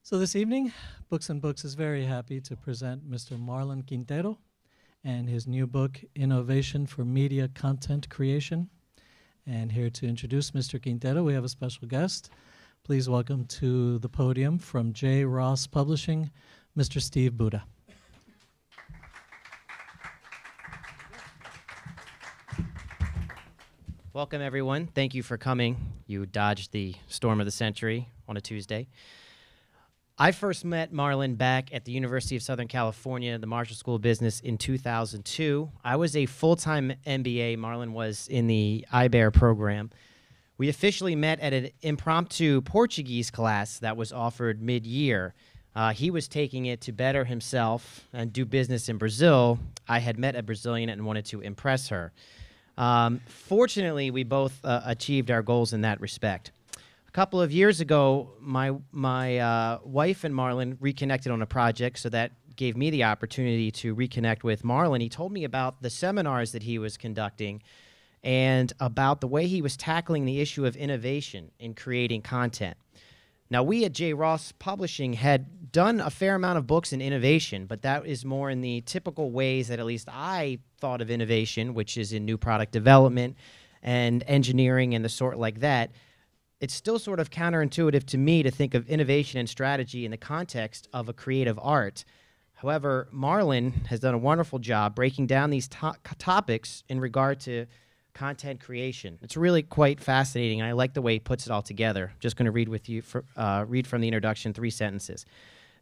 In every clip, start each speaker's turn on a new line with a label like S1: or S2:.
S1: So this evening, Books and Books is very happy to present Mr. Marlon Quintero and his new book, Innovation for Media Content Creation. And here to introduce Mr. Quintero, we have a special guest. Please welcome to the podium from J. Ross Publishing, Mr. Steve Buddha.
S2: Welcome, everyone. Thank you for coming. You dodged the storm of the century on a Tuesday. I first met Marlon back at the University of Southern California, the Marshall School of Business, in 2002. I was a full-time MBA. Marlon was in the IBEAR program. We officially met at an impromptu Portuguese class that was offered mid-year. He was taking it to better himself and do business in Brazil. I had met a Brazilian and wanted to impress her. Fortunately, we both achieved our goals in that respect. A couple of years ago, my wife and Marlon reconnected on a project, so that gave me the opportunity to reconnect with Marlon. He told me about the seminars that he was conducting and about the way he was tackling the issue of innovation in creating content. Now, we at J. Ross Publishing had done a fair amount of books in innovation, but that is more in the typical ways that at least I thought of innovation, which is in new product development and engineering and the sort like that. It's still sort of counterintuitive to me to think of innovation and strategy in the context of a creative art. However, Marlon has done a wonderful job breaking down these topics in regard to content creation. It's really quite fascinating, and I like the way he puts it all together. I'm just going to read from the introduction 3 sentences.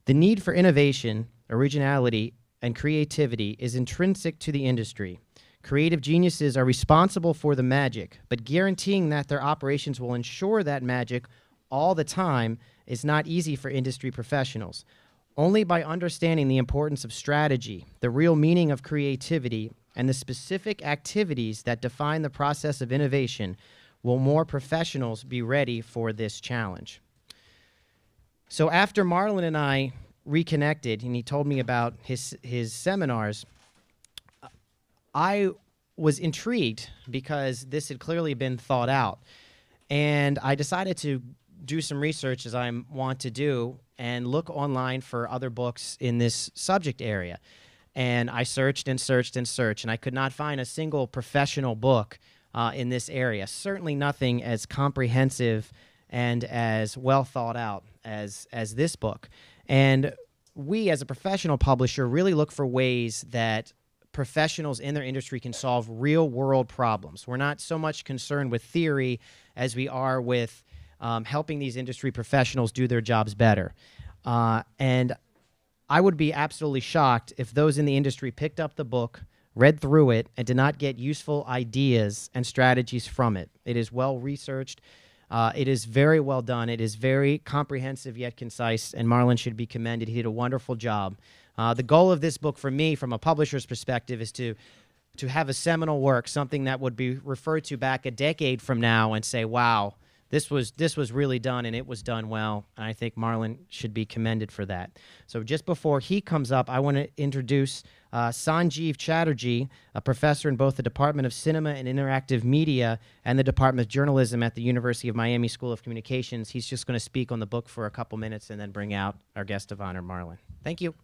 S2: The need for innovation, originality, and creativity is intrinsic to the industry. Creative geniuses are responsible for the magic, but guaranteeing that their operations will ensure that magic all the time is not easy for industry professionals. Only by understanding the importance of strategy, the real meaning of creativity, and the specific activities that define the process of innovation will more professionals be ready for this challenge. So after Marlon and I reconnected, and he told me about his seminars, I was intrigued because this had clearly been thought out. And I decided to do some research, as I want to do, and look online for other books in this subject area. And I searched and searched and searched, and I could not find a single professional book in this area. Certainly nothing as comprehensive and as well thought out as this book. And we, as a professional publisher, really look for ways that professionals in their industry can solve real-world problems. We're not so much concerned with theory as we are with helping these industry professionals do their jobs better. And I would be absolutely shocked if those in the industry picked up the book, read through it, and did not get useful ideas and strategies from it. It is well-researched. It is very well done. It is very comprehensive yet concise, and Marlon should be commended. He did a wonderful job. The goal of this book for me, from a publisher's perspective, is to have a seminal work, something that would be referred to back a decade from now and say, wow, this was really done, and it was done well. And I think Marlon should be commended for that. So just before he comes up, I want to introduce Sanjeev Chatterjee, a professor in both the Department of Cinema and Interactive Media and the Department of Journalism at the University of Miami School of Communications. He's just going to speak on the book for a couple minutes and then bring out our guest of honor, Marlon. Thank you.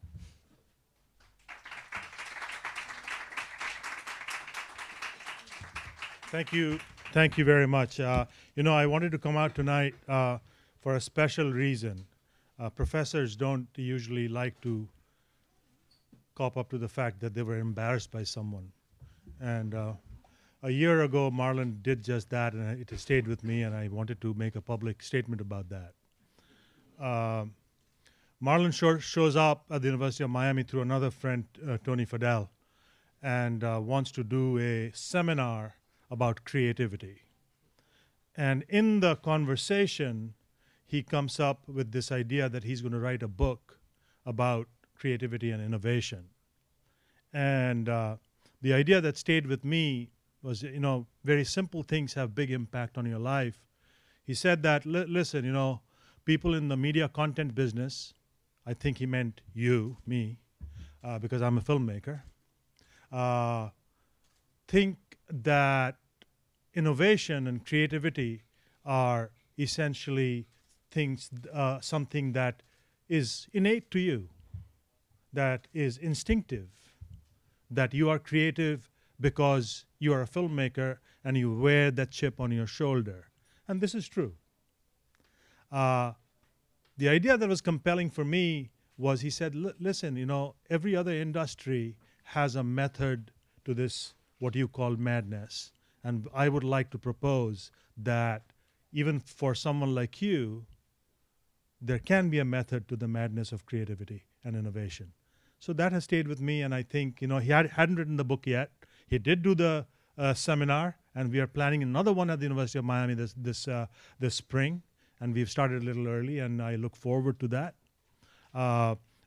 S3: Thank you very much. You know, I wanted to come out tonight for a special reason. Professors don't usually like to cop up to the fact that they were embarrassed by someone. And a year ago, Marlon did just that, and it stayed with me, and I wanted to make a public statement about that. Marlon shows up at the University of Miami through another friend, Tony Fadell, and wants to do a seminar about creativity. And in the conversation, he comes up with this idea that he's going to write a book about creativity and innovation. And the idea that stayed with me was, you know, very simple things have big impact on your life. He said that, listen, you know, people in the media content business, I think he meant you, me, because I'm a filmmaker, think that innovation and creativity are essentially things, something that is innate to you, that is instinctive, that you are creative because you are a filmmaker and you wear that chip on your shoulder. And this is true. The idea that was compelling for me was, he said, listen, every other industry has a method to this, what you call madness. And I would like to propose that even for someone like you, there can be a method to the madness of creativity and innovation. So that has stayed with me, and I think, he hadn't written the book yet. He did do the seminar, and we are planning another one at the University of Miami this spring, and we've started a little early, and I look forward to that.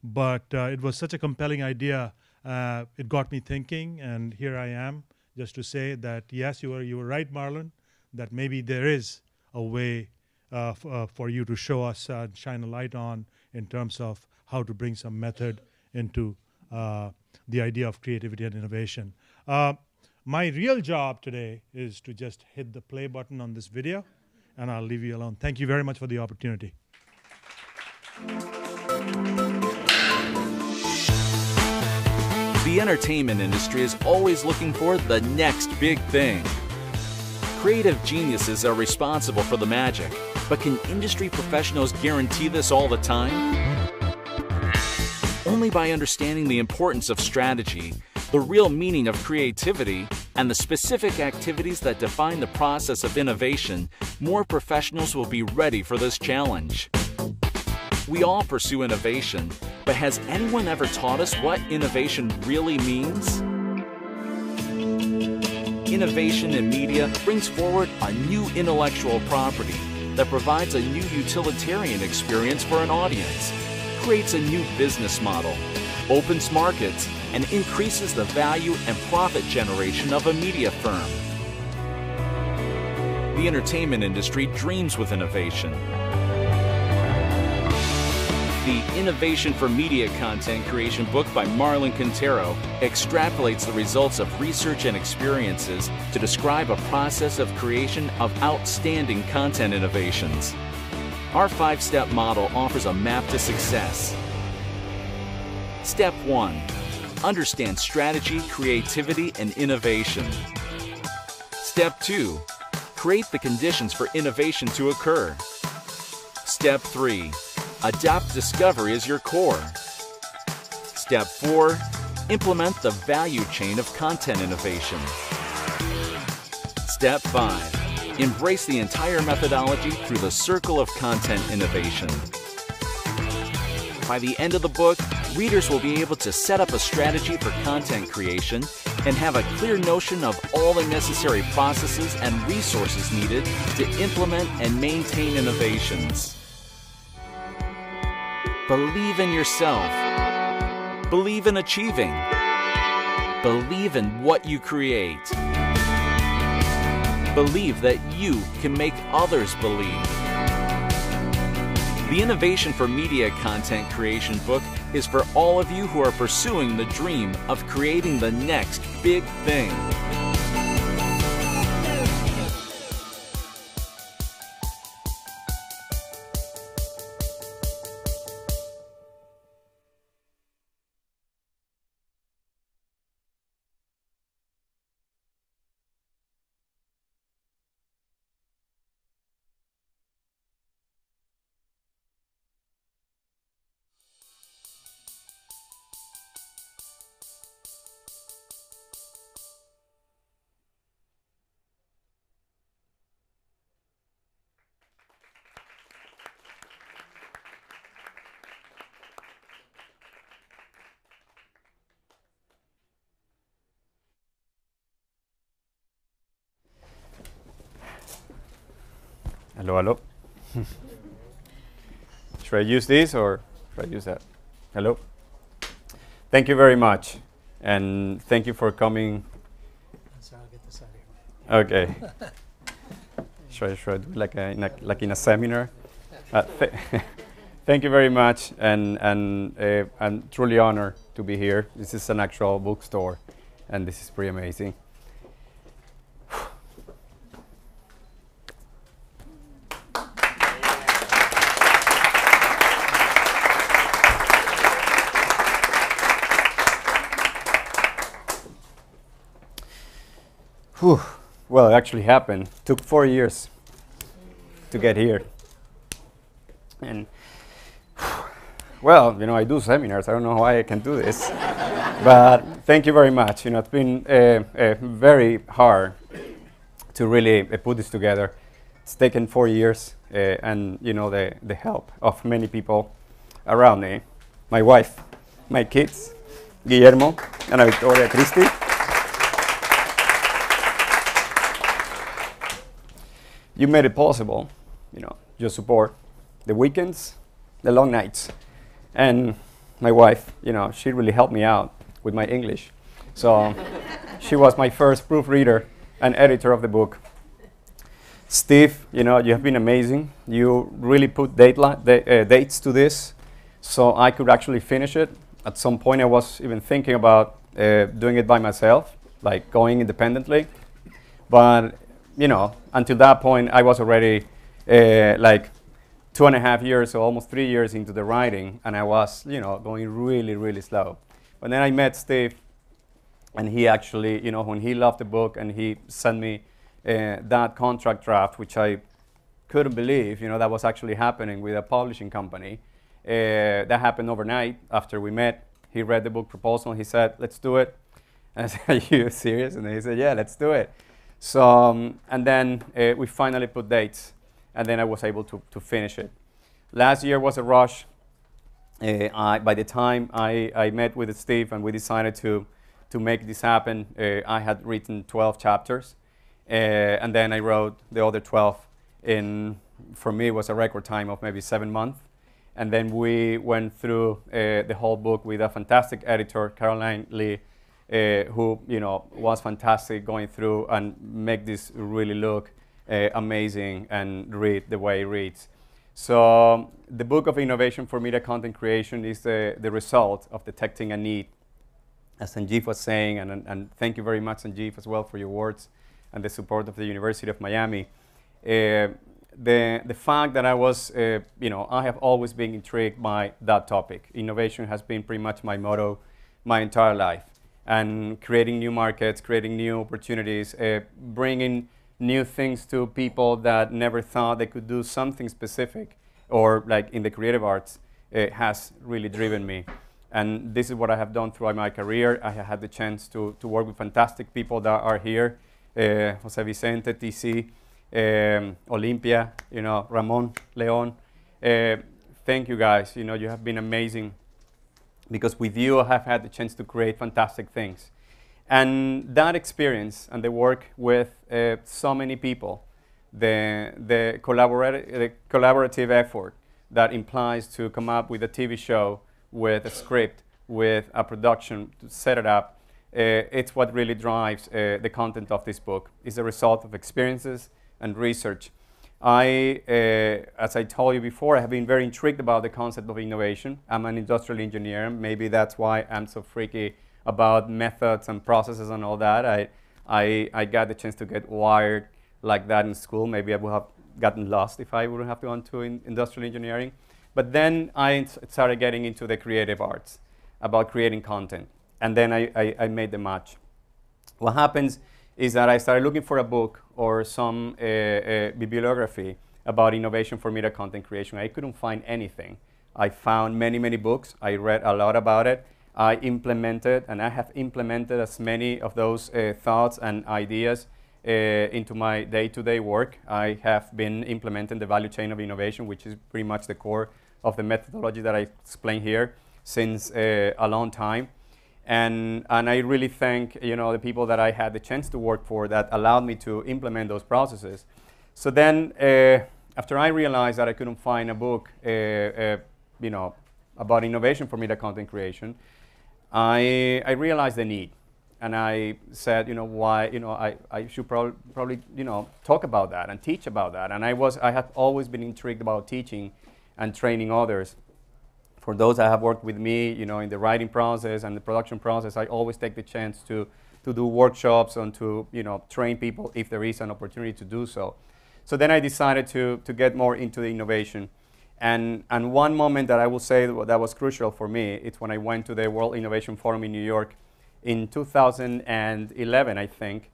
S3: But it was such a compelling idea. It got me thinking, and here I am, just to say that, yes, you were right, Marlon, that maybe there is a way for you to show us, shine a light on, in terms of how to bring some method into the idea of creativity and innovation. My real job today is to just hit the play button on this video, and I'll leave you alone. Thank you very much for the opportunity.
S4: The entertainment industry is always looking for the next big thing. Creative geniuses are responsible for the magic, but can industry professionals guarantee this all the time? Only by understanding the importance of strategy, the real meaning of creativity, and the specific activities that define the process of innovation, more professionals will be ready for this challenge. We all pursue innovation, but has anyone ever taught us what innovation really means? Innovation in media brings forward a new intellectual property that provides a new utilitarian experience for an audience, creates a new business model, opens markets, and increases the value and profit generation of a media firm. The entertainment industry dreams with innovation. The Innovation for Media Content Creation book by Marlon Quintero extrapolates the results of research and experiences to describe a process of creation of outstanding content innovations. Our 5-step model offers a map to success. Step 1. Understand strategy, creativity, and innovation. Step 2. Create the conditions for innovation to occur. Step 3. Adopt discovery as your core. Step 4. Implement the value chain of content innovation. Step 5. Embrace the entire methodology through the circle of content innovation. By the end of the book, readers will be able to set up a strategy for content creation and have a clear notion of all the necessary processes and resources needed to implement and maintain innovations. Believe in yourself. Believe in achieving. Believe in what you create. Believe that you can make others believe. The Innovation for Media Content Creation book is for all of you who are pursuing the dream of creating the next big thing.
S5: Hello, hello. Should I use this or should I use that? Hello. Thank you very much, and thank you for coming.
S1: So I'll get this out of here.
S5: Okay. should I do like in a seminar? Thank you very much, and I'm truly honored to be here. This is an actual bookstore, and this is pretty amazing. Whew. Well, it actually happened. Took 4 years to get here. And well, I do seminars. I don't know why I can do this. But thank you very much. It's been very hard to really put this together. It's taken 4 years, and the help of many people around me, my wife, my kids, Guillermo, and Victoria Cristi. You made it possible, your support, the weekends, the long nights. And my wife, she really helped me out with my English. So she was my first proofreader and editor of the book. Steve, you have been amazing. You really put dates to this so I could actually finish it. At some point I was even thinking about doing it by myself, like going independently. But, until that point I was already like 2.5 years, so almost 3 years into the writing, and I was, going really, really slow. But then I met Steve, and he actually, when he loved the book and he sent me that contract draft, which I couldn't believe, that was actually happening with a publishing company. That happened overnight after we met. He read the book proposal, and he said, let's do it. And I said, are you serious? And he said, yeah, let's do it. So, and then we finally put dates. And then I was able to finish it. Last year was a rush. By the time I met with Steve and we decided to make this happen, I had written 12 chapters. And then I wrote the other 12 for me, it was a record time of maybe 7 months. And then we went through the whole book with a fantastic editor, Caroline Lee, who was fantastic going through and make this really look amazing and read the way it reads. So the book of innovation for media content creation is the result of detecting a need, as Sanjeev was saying, and thank you very much, Sanjeev, as well, for your words and the support of the University of Miami. The fact that I was, I have always been intrigued by that topic. Innovation has been pretty much my motto my entire life, and creating new markets, creating new opportunities, bringing new things to people that never thought they could do something specific, or like in the creative arts, has really driven me. And this is what I have done throughout my career. I have had the chance to work with fantastic people that are here, Jose Vicente, TC, Olympia, Ramon, Leon. Thank you guys, you have been amazing, because with you I have had the chance to create fantastic things. And that experience and the work with so many people, the collaborative effort that implies to come up with a TV show, with a script, with a production, to set it up, it's what really drives the content of this book. It's a result of experiences and research. As I told you before, I have been very intrigued about the concept of innovation. I'm an industrial engineer. Maybe that's why I'm so freaky about methods and processes and all that. I got the chance to get wired like that in school. Maybe I would have gotten lost if I wouldn't have gone to industrial engineering. But then I started getting into the creative arts, about creating content. And then I made the match. What happens is that I started looking for a book or some bibliography about innovation for media content creation. I couldn't find anything. I found many, many books. I read a lot about it. I implemented, and I have implemented as many of those thoughts and ideas into my day-to-day work. I have been implementing the value chain of innovation, which is pretty much the core of the methodology that I explain here, since a long time. And I really thank the people that I had the chance to work for that allowed me to implement those processes. So then, after I realized that I couldn't find a book about innovation for media content creation, I realized the need. And I said, I should probably talk about that and teach about that. And I have always been intrigued about teaching and training others. For those that have worked with me, in the writing process and the production process, I always take the chance to do workshops and to, train people if there is an opportunity to do so. So then I decided to get more into the innovation. And one moment that I will say that was crucial for me, it's when I went to the World Innovation Forum in New York in 2011, I think.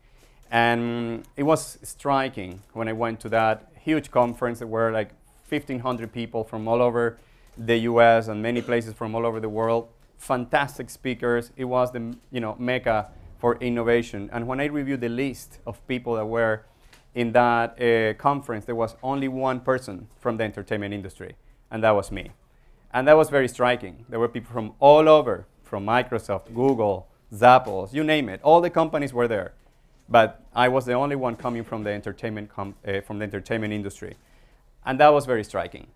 S5: And it was striking when I went to that huge conference. There were like 1,500 people from all over the US and many places from all over the world. Fantastic speakers. It was the mecca for innovation. And when I reviewed the list of people that were in that conference, there was only one person from the entertainment industry, and that was me. And that was very striking. There were people from all over, from Microsoft, Google, Zappos, you name it. All the companies were there. But I was the only one coming from the entertainment industry. And that was very striking.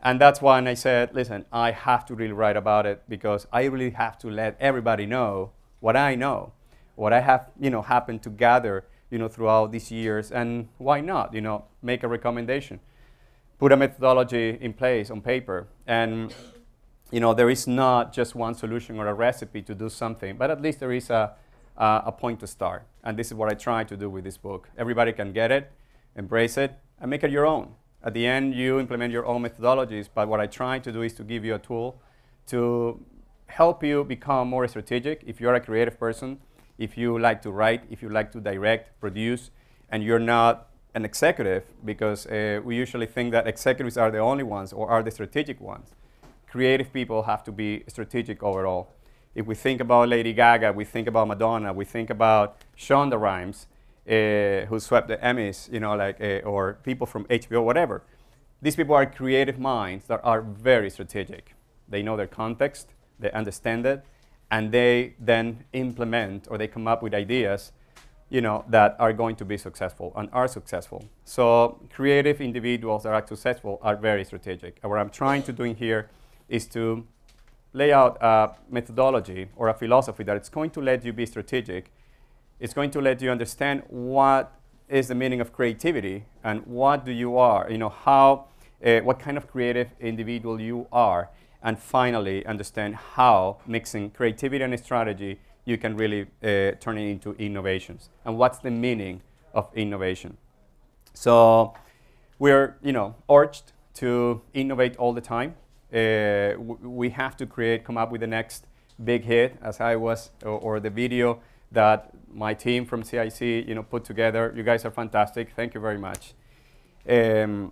S5: And that's when I said, listen, I have to really write about it, because I really have to let everybody know, what I have, happened to gather, throughout these years. And why not, make a recommendation, put a methodology in place on paper. And, there is not just one solution or a recipe to do something, but at least there is a point to start. And this is what I try to do with this book. Everybody can get it, embrace it, and make it your own. At the end, you implement your own methodologies, but what I try to do is to give you a tool to help you become more strategic. If you're a creative person, if you like to write, if you like to direct, produce, and you're not an executive, because we usually think that executives are the only ones or are the strategic ones. Creative people have to be strategic overall. If we think about Lady Gaga, we think about Madonna, we think about Shonda Rhimes, who swept the Emmys, or people from HBO, whatever. These people are creative minds that are very strategic. They know their context, they understand it, and they then implement, or they come up with ideas, that are going to be successful and are successful. So creative individuals that are successful are very strategic. And what I'm trying to do here is to lay out a methodology or a philosophy that it's going to let you be strategic. It's going to let you understand what is the meaning of creativity and what do you are, what kind of creative individual you are, and finally understand how mixing creativity and strategy you can really turn it into innovations, and what's the meaning of innovation. So we're urged to innovate all the time. We have to come up with the next big hit, as I was, or the video that my team from CIC put together. You guys are fantastic. Thank you very much. The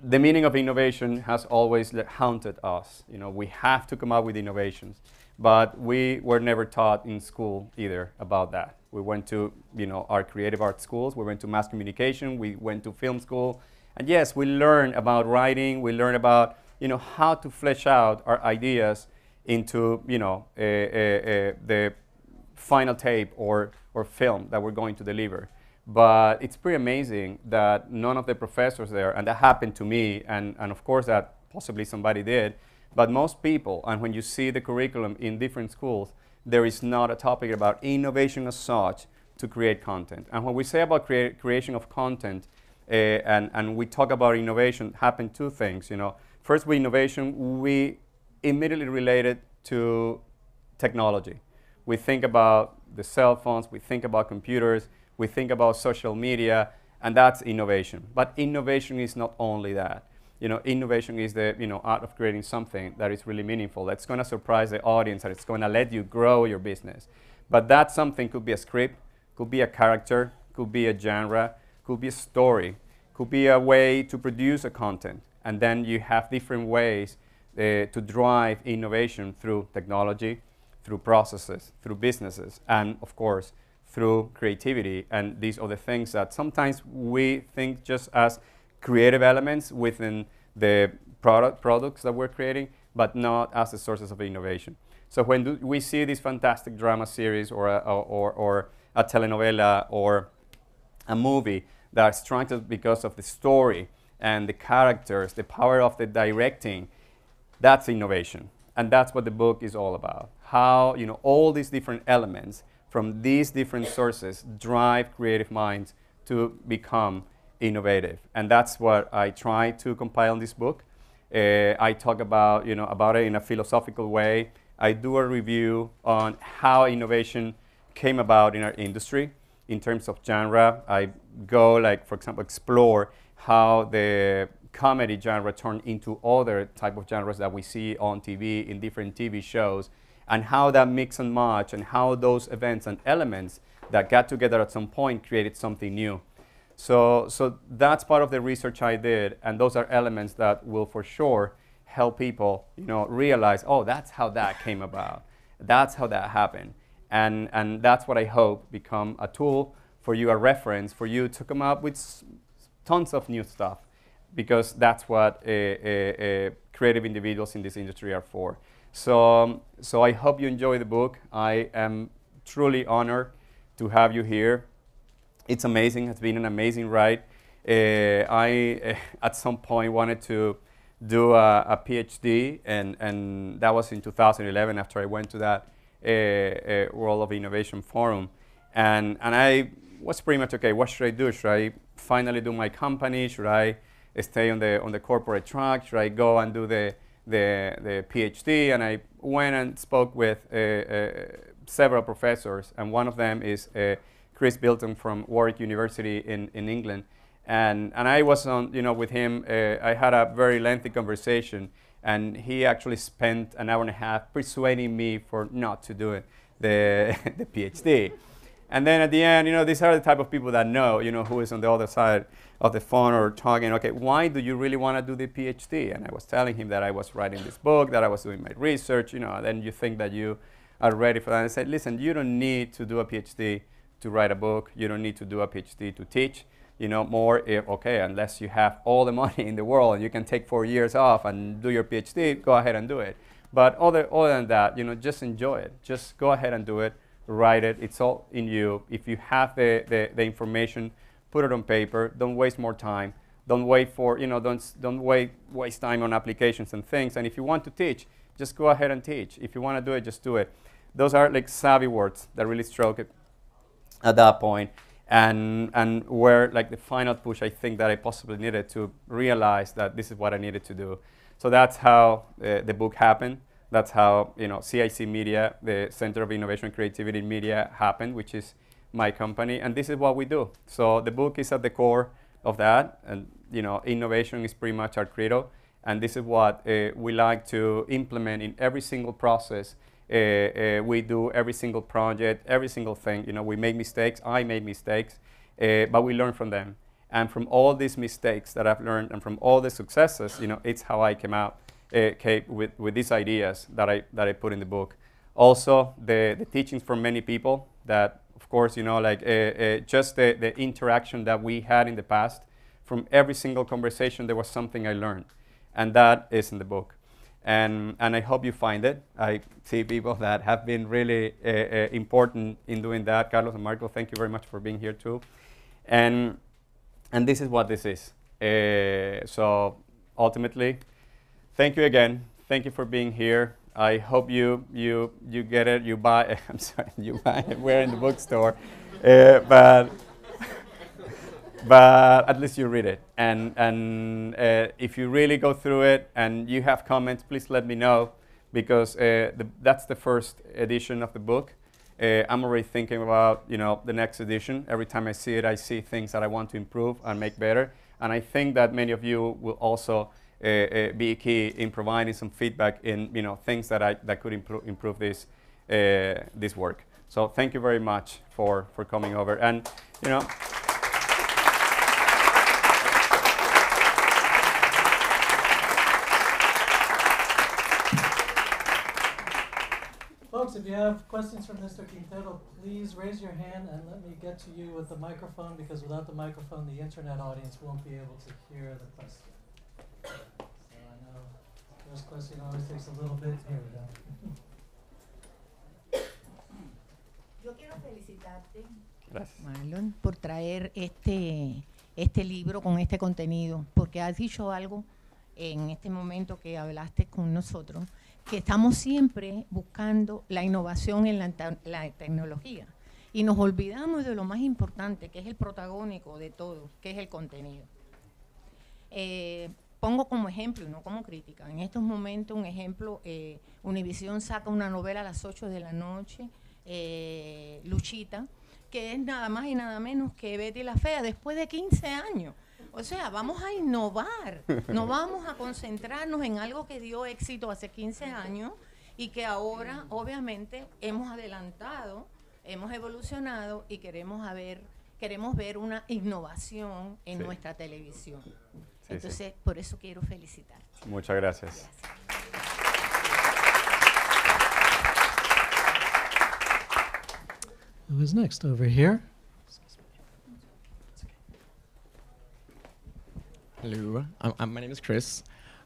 S5: meaning of innovation has always haunted us. We have to come up with innovations, but we were never taught in school either about that. We went to our creative arts schools. We went to mass communication. We went to film school. And yes, we learn about writing. We learn about how to flesh out our ideas into the final tape or film that we're going to deliver. But it's pretty amazing that none of the professors there, and that happened to me, and of course that possibly somebody did, but most people, and when you see the curriculum in different schools, there is not a topic about innovation as such to create content. And when we say about creation of content, and we talk about innovation, happen two things. First, with innovation, we immediately relate it to technology. We think about the cell phones, we think about computers, we think about social media, and that's innovation. But innovation is not only that. Innovation is the art of creating something that is really meaningful, that's going to surprise the audience, and it's going to let you grow your business. But that something could be a script, could be a character, could be a genre, could be a story, could be a way to produce a content. And then you have different ways to drive innovation through technology, through processes, through businesses, and of course, through creativity. And these are the things that sometimes we think just as creative elements within the products that we're creating, but not as the sources of innovation. So when we see this fantastic drama series or a telenovela or a movie that's strengthened because of the story and the characters, the power of the directing, that's innovation. And that's what the book is all about. How all these different elements from these different sources drive creative minds to become innovative. And that's what I try to compile in this book. I talk about it in a philosophical way. I do a review on how innovation came about in our industry in terms of genre. I go, for example, explore how the comedy genre turned into other type of genres that we see on TV in different TV shows, and how that mix and match, and how those events and elements that got together at some point, created something new. So that's part of the research I did, and those are elements that will for sure help people, realize, oh, that's how that came about. That's how that happened. And that's what I hope become a tool for you, a reference for you to come up with tons of new stuff, because that's what creative individuals in this industry are for. So I hope you enjoy the book. I am truly honored to have you here. It's amazing. It's been an amazing ride. I at some point wanted to do a PhD, and that was in 2011 after I went to that World of Innovation Forum. And I was pretty much, okay, what should I do? Should I finally do my company? Should I stay on the corporate track? Should I go and do the PhD? And I went and spoke with several professors, and one of them is Chris Bilton from Warwick University in England. And I was on, with him. I had a very lengthy conversation, and he actually spent an hour and a half persuading me for not to do it, the PhD. And then at the end, these are the type of people that know, who is on the other side of the phone or talking, okay, why do you really want to do the PhD? And I was telling him that I was writing this book, that I was doing my research, then you think that you are ready for that. And I said, listen, you don't need to do a PhD to write a book. You don't need to do a PhD to teach. Unless you have all the money in the world and you can take 4 years off and do your PhD, go ahead and do it. But other than that, just enjoy it. Just go ahead and do it. Write it. It's all in you. If you have the information, put it on paper. Don't waste more time. Don't wait for, don't waste time on applications and things. And if you want to teach, just go ahead and teach. If you want to do it, just do it. Those are like savvy words that really struck it at that point. And where like the final push I think that I possibly needed to realize that this is what I needed to do. So that's how the book happened. That's how CIC Media, the Center of Innovation and Creativity in Media, happened, which is my company. And this is what we do. So the book is at the core of that. And innovation is pretty much our credo. And this is what we like to implement in every single process. We do every single project, every single thing. We make mistakes. I made mistakes, but we learn from them. And from all these mistakes that I've learned, and from all the successes, it's how I came out with these ideas that I put in the book. Also, the teachings from many people that, of course, just the interaction that we had in the past. From every single conversation, there was something I learned, and that is in the book. And I hope you find it. I see people that have been really important in doing that. Carlos and Marco, thank you very much for being here too. And this is what this is. So ultimately, thank you again. Thank you for being here. I hope you get it. You buy. I'm sorry. You buy it. We're in the bookstore, but at least you read it. And if you really go through it and you have comments, please let me know, because that's the first edition of the book. I'm already thinking about the next edition. Every time I see it, I see things that I want to improve and make better. And I think that many of you will also be key in providing some feedback in things that could improve this work. So thank you very much for coming over. And
S1: Folks, if you have questions for Mr. Quintero, please raise your hand and let me get to you with the microphone, because without the microphone, the internet audience won't be able to hear the question. So I know the first question always takes a little bit. Here we go.
S6: Yo quiero felicitarte,
S5: Gracias.
S6: Marlon, por traer este libro con este contenido, porque has dicho algo en este momento que hablaste con nosotros, que estamos siempre buscando la innovación en la tecnología y nos olvidamos de lo más importante, que es el protagónico de todo, que es el contenido. Pongo como ejemplo y no como crítica. En estos momentos, un ejemplo, Univisión saca una novela a las 8 de la noche, Luchita, que es nada más y nada menos que Betty la Fea, después de 15 años. O sea, vamos a innovar, no vamos a concentrarnos en algo que dio éxito hace 15 años y que ahora, obviamente, hemos adelantado hemos evolucionado y queremos ver una innovación en
S5: Sí.
S6: nuestra televisión.
S5: Sí,
S6: Entonces, por eso quiero felicitarte.
S5: Muchas gracias.
S1: Who is next? Over here.
S7: Hello, my name is Chris.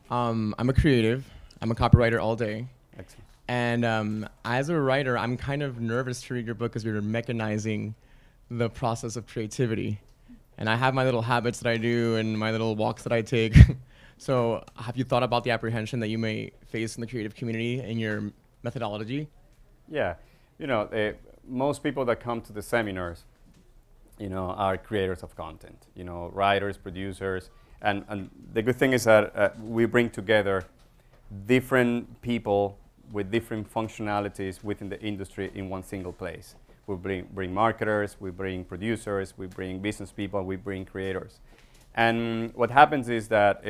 S7: I'm a creative. I'm a copywriter all day.
S5: Excellent.
S7: And as a writer, I'm kind of nervous to read your book because you're mechanizing the process of creativity. And I have my little habits that I do and my little walks that I take. So have you thought about the apprehension that you may face in the creative community in your methodology?
S5: Yeah, you know, most people that come to the seminars, you know, are creators of content, you know, writers, producers, and the good thing is that we bring together different people with different functionalities within the industry in one single place. We bring marketers, we bring producers, we bring business people, we bring creators. And what happens is that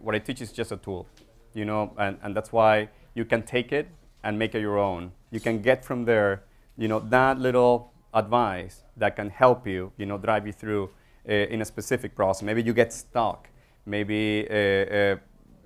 S5: what I teach is just a tool, you know, and that's why you can take it and make it your own. You can get from there, you know, that little advice that can help you, you know, drive you through in a specific process. Maybe you get stuck. Maybe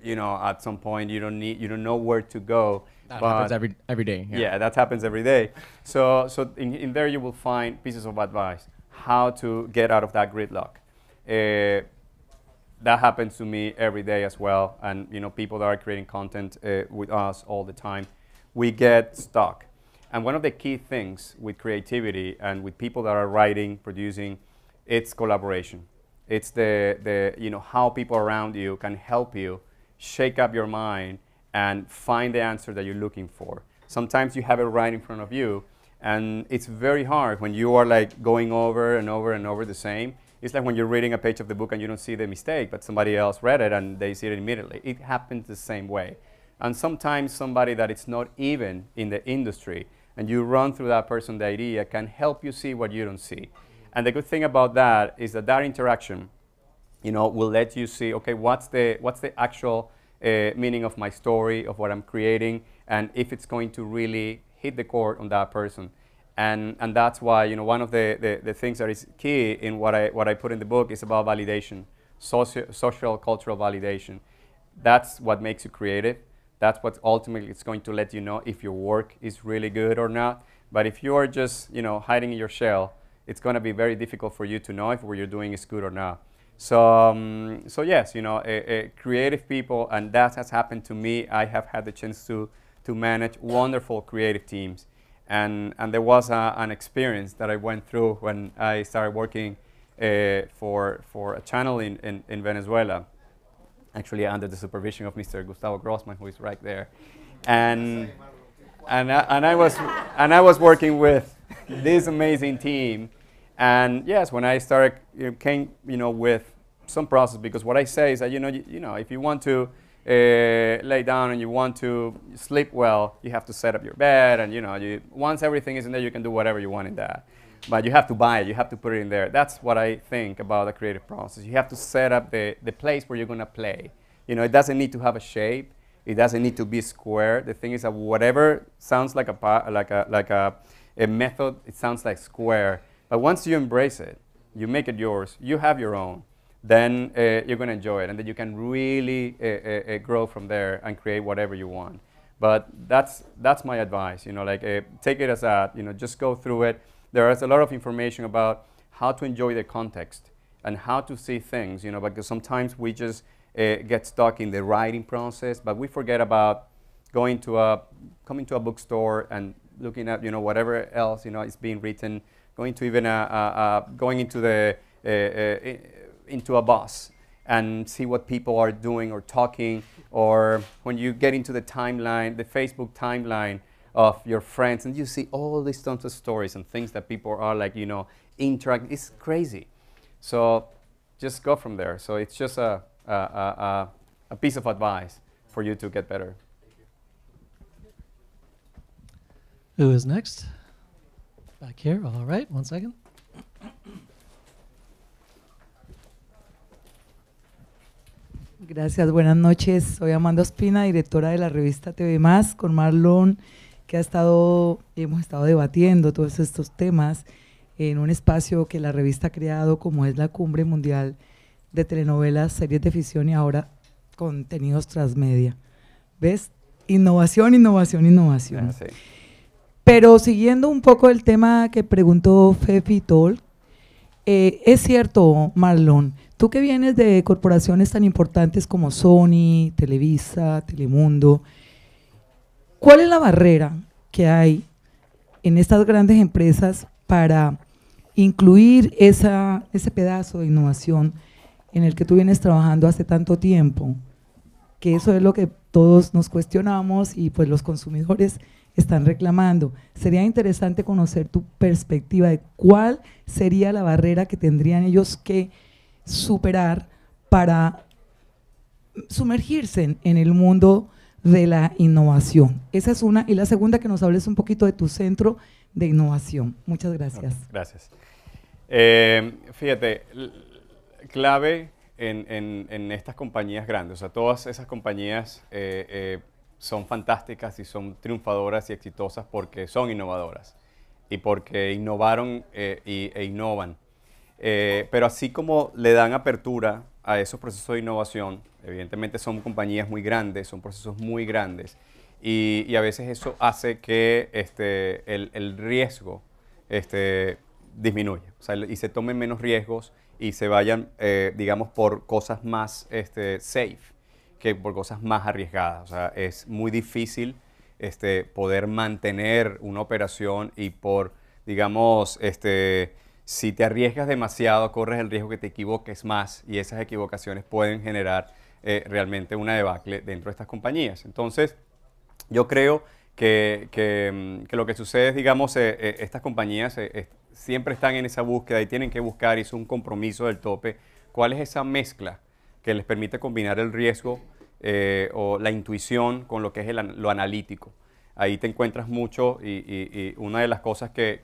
S5: you know, at some point you don't know where to go.
S7: That happens every day.
S5: Yeah, that happens every day. So in there you will find pieces of advice, how to get out of that gridlock. That happens to me every day as well. And you know, people that are creating content with us all the time, we get stuck. And one of the key things with creativity and with people that are writing, producing, it's collaboration. It's the you know, how people around you can help you shake up your mind and find the answer that you're looking for. Sometimes you have it right in front of you, and it's very hard when you are like going over and over and over the same. It's like when you're reading a page of the book and you don't see the mistake, but somebody else read it and they see it immediately. It happens the same way. And sometimes somebody that is not even in the industry, and you run through that person the idea, can help you see what you don't see. And the good thing about that is that that interaction, you know, will let you see, okay, what's the actual meaning of my story, of what I'm creating, and if it's going to really hit the chord on that person. And that's why, you know, one of the things that is key in what I put in the book is about validation, social, cultural validation. That's what makes you creative. That's what ultimately is going to let you know if your work is really good or not. But if you are just, you know, hiding in your shell, it's going to be very difficult for you to know if what you're doing is good or not. So, so yes, you know, creative people, and that has happened to me. I have had the chance to manage wonderful creative teams. And there was an experience that I went through when I started working for a channel in Venezuela, actually under the supervision of Mr. Gustavo Grossman, who is right there. And I was working with this amazing team. And yes, when I started, came, you know, with some process, because what I say is that, you know, if you want to lay down and you want to sleep well, you have to set up your bed, and you know, once everything is in there, you can do whatever you want in that. But you have to buy it, you have to put it in there. That's what I think about the creative process. You have to set up the place where you're going to play. You know, it doesn't need to have a shape. It doesn't need to be square. The thing is that whatever sounds like a method, it sounds like square. But once you embrace it, you make it yours, you have your own, then you're going to enjoy it. And then you can really grow from there and create whatever you want. But that's my advice, you know, like take it as that, you know, just go through it. There is a lot of information about how to enjoy the context and how to see things, you know, because sometimes we just get stuck in the writing process, but we forget about coming to a bookstore and looking at, you know, whatever else, you know, is being written, going to even going into a bus and see what people are doing or talking, or when you get into the timeline, the Facebook timeline of your friends, and you see all these tons of stories and things that people are like, you know, interacting. It's crazy. So just go from there. So it's just a piece of advice for you to get better.
S1: Who is next? Back here. All right, 1 second.
S8: Gracias, buenas noches. Soy Amanda Ospina, directora de la revista TV Más, con Marlon, que hemos estado debatiendo todos estos temas en un espacio que la revista ha creado, como es la Cumbre Mundial de Telenovelas, Series de Ficción y ahora contenidos transmedia. ¿Ves? Innovación, innovación, innovación.
S5: Sí.
S8: Pero siguiendo un poco el tema que preguntó Fefi Tol, es cierto, Marlon, tú que vienes de corporaciones tan importantes como Sony, Televisa, Telemundo, ¿cuál es la barrera que hay en estas grandes empresas para incluir ese pedazo de innovación en el que tú vienes trabajando hace tanto tiempo? Que eso es lo que todos nos cuestionamos y pues los consumidores están reclamando. Sería interesante conocer tu perspectiva de cuál sería la barrera que tendrían ellos que superar para sumergirse en el mundo de la innovación. Esa es una. Y la segunda, que nos hables un poquito de tu centro de innovación. Muchas gracias.
S5: Gracias. Fíjate, clave en estas compañías grandes, o sea, todas esas compañías son fantásticas y son triunfadoras y exitosas porque son innovadoras y porque innovaron e innovan. Pero así como le dan apertura a esos procesos de innovación, evidentemente son compañías muy grandes, son procesos muy grandes y a veces eso hace que el riesgo disminuya, o sea, y se tomen menos riesgos y se vayan, digamos, por cosas más safe que por cosas más arriesgadas. O sea, es muy difícil poder mantener una operación y por, digamos, si te arriesgas demasiado, corres el riesgo que te equivoques más y esas equivocaciones pueden generar realmente una debacle dentro de estas compañías. Entonces, yo creo que lo que sucede es, digamos, estas compañías siempre están en esa búsqueda y tienen que buscar, y es un compromiso del tope, cuál es esa mezcla que les permite combinar el riesgo o la intuición con lo que es lo analítico. Ahí te encuentras mucho y una de las cosas que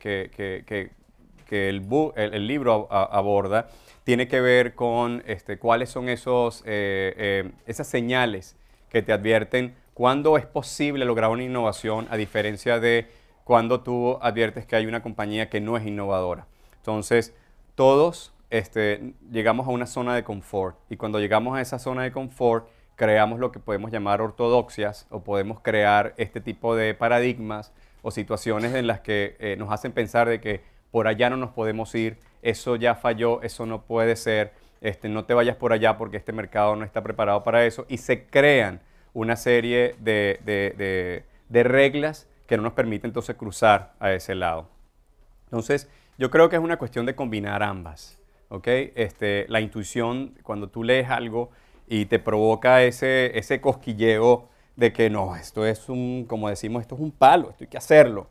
S5: el libro aborda tiene que ver con cuáles son esas señales que te advierten cuándo es posible lograr una innovación a diferencia de cuando tú adviertes que hay una compañía que no es innovadora. Entonces, todos llegamos a una zona de confort y cuando llegamos a esa zona de confort creamos lo que podemos llamar ortodoxias o podemos crear este tipo de paradigmas o situaciones en las que nos hacen pensar de que por allá no nos podemos ir, eso ya falló, eso no puede ser, no te vayas por allá porque este mercado no está preparado para eso y se crean una serie de reglas que no nos permiten entonces cruzar a ese lado. Entonces, yo creo que es una cuestión de combinar ambas, ¿ok? La intuición, cuando tú lees algo y te provoca ese cosquilleo de que no, esto es como decimos, esto es un palo, esto hay que hacerlo.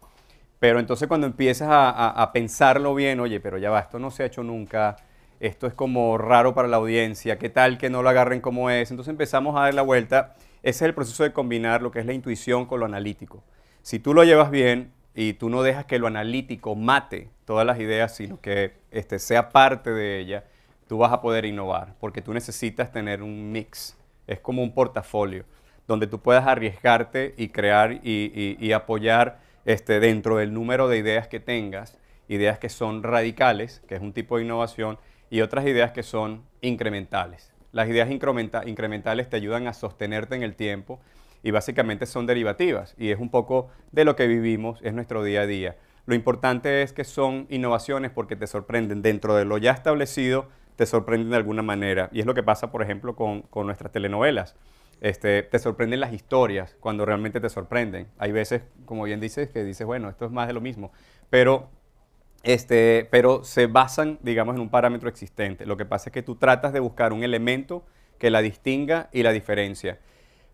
S5: Pero entonces cuando empiezas a pensarlo bien, oye, pero ya va, esto no se ha hecho nunca, esto es como raro para la audiencia, ¿qué tal que no lo agarren como es? Entonces empezamos a dar la vuelta. Ese es el proceso de combinar lo que es la intuición con lo analítico. Si tú lo llevas bien y tú no dejas que lo analítico mate todas las ideas, sino que sea parte de ella, tú vas a poder innovar, porque tú necesitas tener un mix. Es como un portafolio, donde tú puedas arriesgarte y crear y apoyar dentro del número de ideas que tengas, ideas que son radicales, que es un tipo de innovación, y otras ideas que son incrementales. Las ideas incrementales te ayudan a sostenerte en el tiempo y básicamente son derivativas y es un poco de lo que vivimos, es nuestro día a día. Lo importante es que son innovaciones porque te sorprenden dentro de lo ya establecido, te sorprenden de alguna manera y es lo que pasa, por ejemplo, con nuestras telenovelas. Te sorprenden las historias cuando realmente te sorprenden. Hay veces, como bien dices, que dices, bueno, esto es más de lo mismo, pero se basan, digamos, en un parámetro existente. Lo que pasa es que tú tratas de buscar un elemento que la distinga y la diferencia.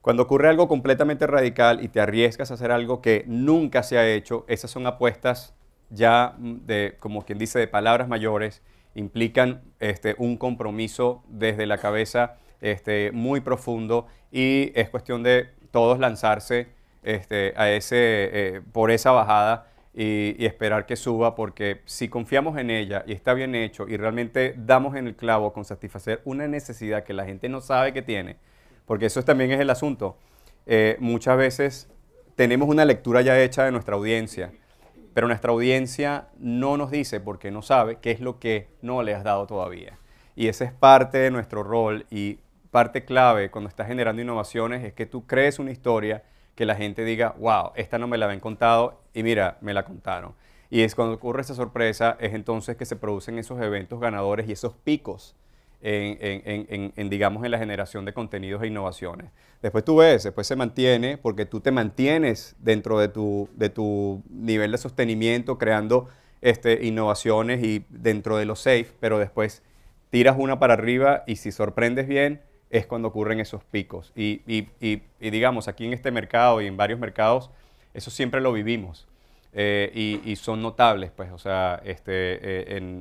S5: Cuando ocurre algo completamente radical y te arriesgas a hacer algo que nunca se ha hecho, esas son apuestas ya como quien dice, de palabras mayores, implican un compromiso desde la cabeza muy profundo y es cuestión de todos lanzarse por esa bajada y esperar que suba, porque si confiamos en ella y está bien hecho y realmente damos en el clavo con satisfacer una necesidad que la gente no sabe que tiene, porque eso también es el asunto. Muchas veces tenemos una lectura ya hecha de nuestra audiencia, pero nuestra audiencia no nos dice, porque no sabe, qué es lo que no le has dado todavía. Y ese es parte de nuestro rol y parte clave cuando estás generando innovaciones, es que tú crees una historia que la gente diga, wow, esta no me la habían contado y mira, me la contaron. Y es cuando ocurre esa sorpresa, es entonces que se producen esos eventos ganadores y esos picos digamos, en la generación de contenidos e innovaciones. Después tú ves, después se mantiene, porque tú te mantienes dentro de tu nivel de sostenimiento, creando innovaciones y dentro de lo safe, pero después tiras una para arriba y si sorprendes bien, es cuando ocurren esos picos. Y digamos, aquí en este mercado y en varios mercados, eso siempre lo vivimos. Y son notables, pues, o sea,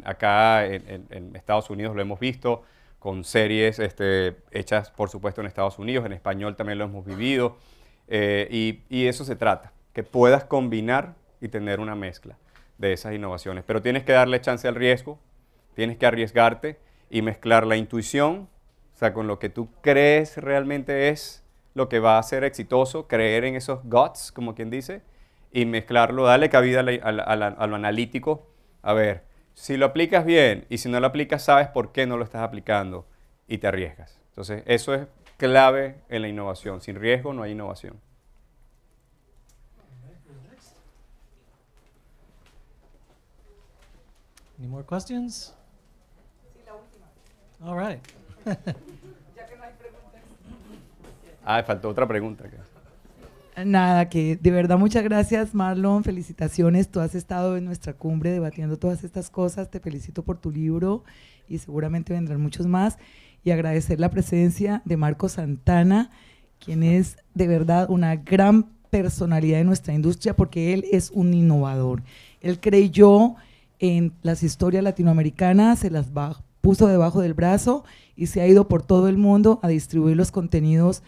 S5: acá en Estados Unidos lo hemos visto con series hechas, por supuesto, en Estados Unidos, en español también lo hemos vivido, y eso se trata, que puedas combinar y tener una mezcla de esas innovaciones, pero tienes que darle chance al riesgo, tienes que arriesgarte y mezclar la intuición, o sea, con lo que tú crees realmente es lo que va a ser exitoso, creer en esos guts, como quien dice, y mezclarlo, darle cabida a lo analítico. A ver, si lo aplicas bien y si no lo aplicas, sabes por qué no lo estás aplicando y te arriesgas. Entonces, eso es clave en la innovación. Sin riesgo no hay innovación.
S1: Any more questions? All right.
S5: Faltó otra pregunta.
S8: Nada, que de verdad muchas gracias, Marlon, felicitaciones, tú has estado en nuestra cumbre debatiendo todas estas cosas, te felicito por tu libro y seguramente vendrán muchos más, y agradecer la presencia de Marco Santana, quien es de verdad una gran personalidad de nuestra industria porque él es un innovador. Él creyó en las historias latinoamericanas, se las puso debajo del brazo y se ha ido por todo el mundo a distribuir los contenidos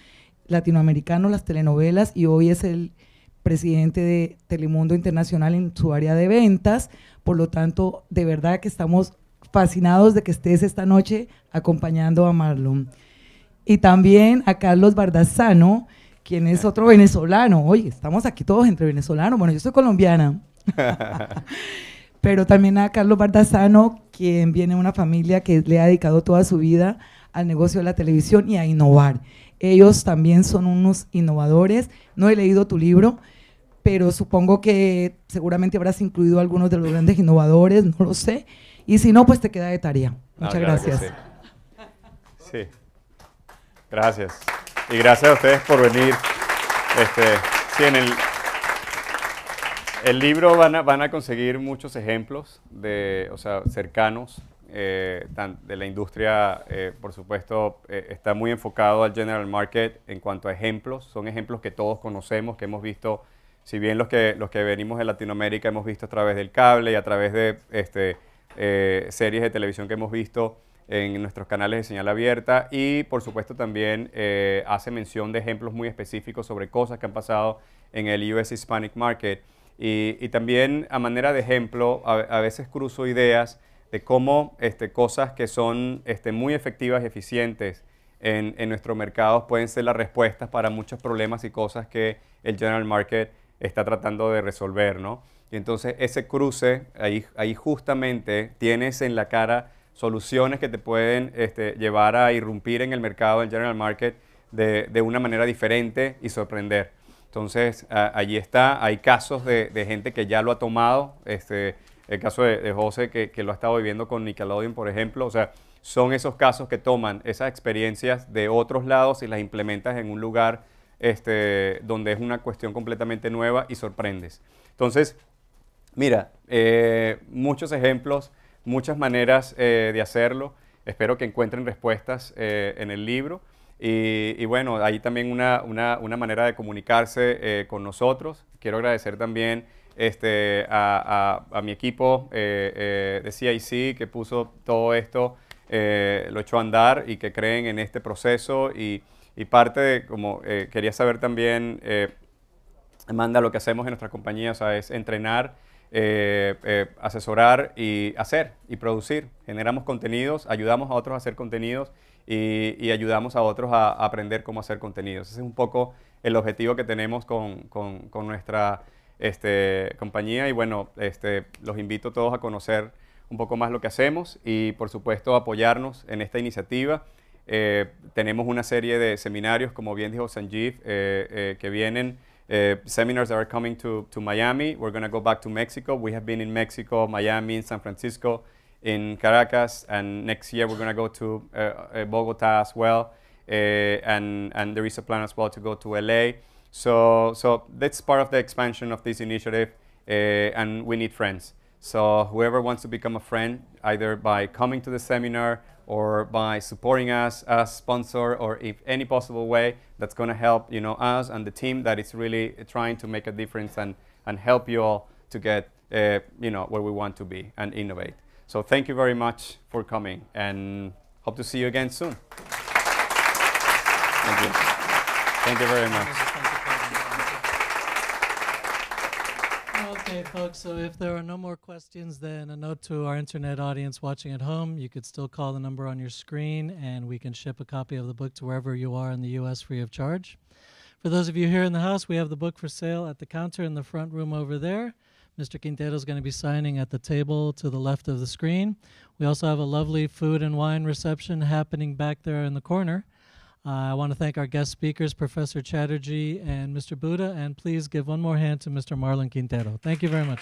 S8: latinoamericanos, las telenovelas, y hoy es el presidente de Telemundo Internacional en su área de ventas. Por lo tanto, de verdad que estamos fascinados de que estés esta noche acompañando a Marlon. Y también a Carlos Bardazano, quien es otro venezolano. Oye, estamos aquí todos entre venezolanos. Bueno, yo soy colombiana. Pero también a Carlos Bardazano, quien viene de una familia que le ha dedicado toda su vida al negocio de la televisión y a innovar. Ellos también son unos innovadores. No he leído tu libro, pero supongo que seguramente habrás incluido a algunos de los grandes innovadores, no lo sé. Y si no, pues te queda de tarea. Muchas gracias.
S5: Sí. Sí, gracias. Y gracias a ustedes por venir. Sí, en el libro van a conseguir muchos ejemplos cercanos de la industria. Por supuesto, está muy enfocado al general market en cuanto a ejemplos. Son ejemplos que todos conocemos, que hemos visto, si bien los que venimos de Latinoamérica hemos visto a través del cable y a través de series de televisión que hemos visto en nuestros canales de señal abierta, y por supuesto también hace mención de ejemplos muy específicos sobre cosas que han pasado en el US Hispanic Market, y también a manera de ejemplo a veces cruzo ideas de cómo cosas que son muy efectivas y eficientes en nuestros mercados pueden ser las respuestas para muchos problemas y cosas que el general market está tratando de resolver, ¿no? Y entonces ese cruce, ahí justamente tienes en la cara soluciones que te pueden llevar a irrumpir en el mercado del general market de una manera diferente y sorprender. Entonces, allí está, hay casos de gente que ya lo ha tomado, el caso de José que lo ha estado viviendo con Nickelodeon, por ejemplo. O sea, son esos casos que toman esas experiencias de otros lados y las implementas en un lugar donde es una cuestión completamente nueva y sorprendes. Entonces, mira, muchos ejemplos, muchas maneras de hacerlo. Espero que encuentren respuestas en el libro. Y bueno, hay también una manera de comunicarse con nosotros. Quiero agradecer también a mi equipo de CIC que puso todo esto, lo echó a andar y que creen en este proceso. Y parte de, como quería saber también, Amanda, lo que hacemos en nuestra compañía, o sea, es entrenar, asesorar y hacer y producir. Generamos contenidos, ayudamos a otros a hacer contenidos y ayudamos a otros a aprender cómo hacer contenidos. Ese es un poco el objetivo que tenemos con nuestra compañía. Y bueno, los invito a todos a conocer un poco más lo que hacemos y por supuesto apoyarnos en esta iniciativa. Tenemos una serie de seminarios, como bien dijo Sanjeev, que vienen. Seminars that are coming to Miami. We're going to go back to Mexico. We have been in Mexico, Miami, in San Francisco, in Caracas, and next year we're going to go to Bogota as well. And there is a plan as well to go to LA. So that's part of the expansion of this initiative, and we need friends. So whoever wants to become a friend, either by coming to the seminar or by supporting us as sponsor, or if any possible way that's going to help us and the team that is really trying to make a difference and help you all to get where we want to be and innovate. So thank you very much for coming, and hope to see you again soon. Thank you. Thank you very much.
S1: Okay, folks, so if there are no more questions, then a note to our internet audience watching at home. You could still call the number on your screen, and we can ship a copy of the book to wherever you are in the U.S. free of charge. For those of you here in the house, we have the book for sale at the counter in the front room over there. Mr. Quintero is going to be signing at the table to the left of the screen. We also have a lovely food and wine reception happening back there in the corner. I want to thank our guest speakers, Professor Chatterjee and Mr. Buddha, and please give one more hand to Mr. Marlon Quintero. Thank you very much.